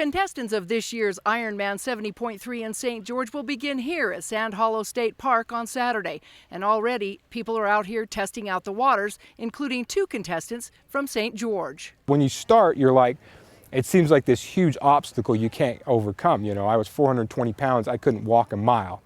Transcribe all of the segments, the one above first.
Contestants of this year's Ironman 70.3 in St. George will begin here at Sand Hollow State Park on Saturday. And already, people are out here testing out the waters, including 2 contestants from St. George. When you start, you're like, it seems like this huge obstacle you can't overcome. You know, I was 420 pounds, I couldn't walk a mile.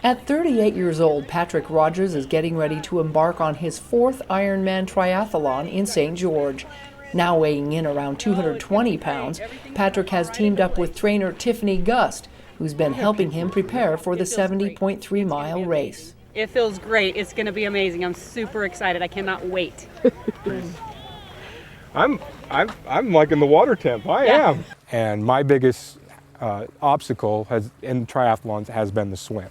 At 38 years old, Patrick Rodgers is getting ready to embark on his 4th Ironman triathlon in St. George. Now weighing in around 220 pounds, Patrick has teamed up with trainer Tiffany Gust, who's been helping him prepare for the 70.3-mile race. It feels great. It's going to be amazing. I'm super excited. I cannot wait. I'm like in the water temp. I am. And my biggest obstacle in triathlons has been the swim.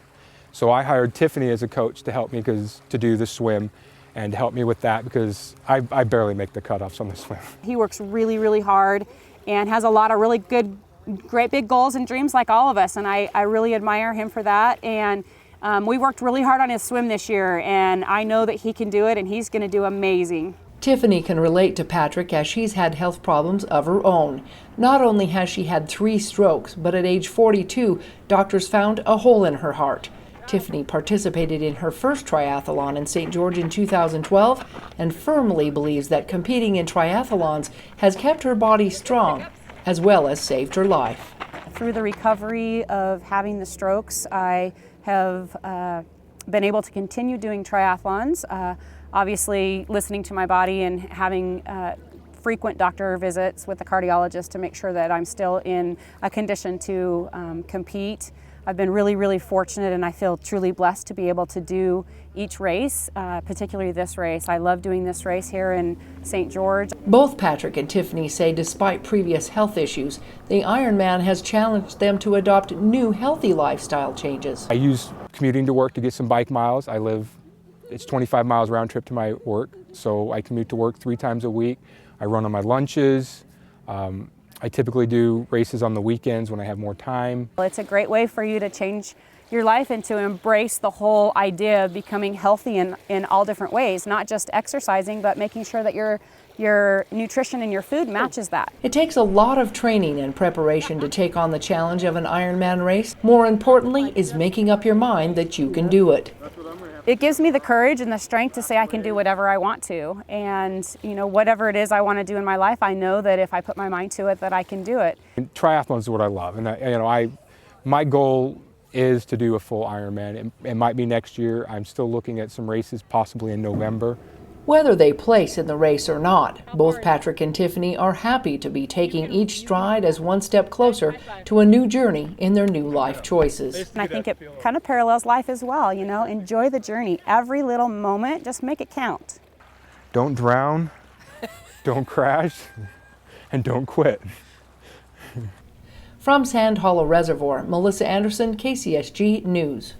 So I hired Tiffany as a coach to help me to do the swim and to help me with that because I barely make the cutoffs on the swim. He works really, really hard and has a lot of really great big goals and dreams like all of us, and I really admire him for that. And we worked really hard on his swim this year, and I know that he can do it, and he's going to do amazing. Tiffany can relate to Patrick as she's had health problems of her own. Not only has she had 3 strokes, but at age 42, doctors found a hole in her heart. Tiffany participated in her first triathlon in St. George in 2012 and firmly believes that competing in triathlons has kept her body strong as well as saved her life. Through the recovery of having the strokes, I have been able to continue doing triathlons, obviously listening to my body and having frequent doctor visits with the cardiologist to make sure that I'm still in a condition to compete. I've been really, really fortunate, and I feel truly blessed to be able to do each race, particularly this race. I love doing this race here in St. George. Both Patrick and Tiffany say despite previous health issues, the Ironman has challenged them to adopt new healthy lifestyle changes. I use commuting to work to get some bike miles. It's 25 miles round trip to my work, so I commute to work 3 times a week. I run on my lunches. I typically do races on the weekends when I have more time. It's a great way for you to change your life and to embrace the whole idea of becoming healthy in all different ways, not just exercising, but making sure that your nutrition and your food matches that. It takes a lot of training and preparation to take on the challenge of an Ironman race. More importantly is making up your mind that you can do it. It gives me the courage and the strength to say I can do whatever I want to, and whatever it is I want to do in my life, I know that if I put my mind to it, that I can do it. Triathlons is what I love, and my goal is to do a full Ironman. It might be next year. I'm still looking at some races, possibly in November. Whether they place in the race or not, both Patrick and Tiffany are happy to be taking each stride as one step closer to a new journey in their new life choices. And I think it kind of parallels life as well, enjoy the journey. Every little moment, just make it count. Don't drown, don't crash, and don't quit. From Sand Hollow Reservoir, Melissa Anderson, KCSG News.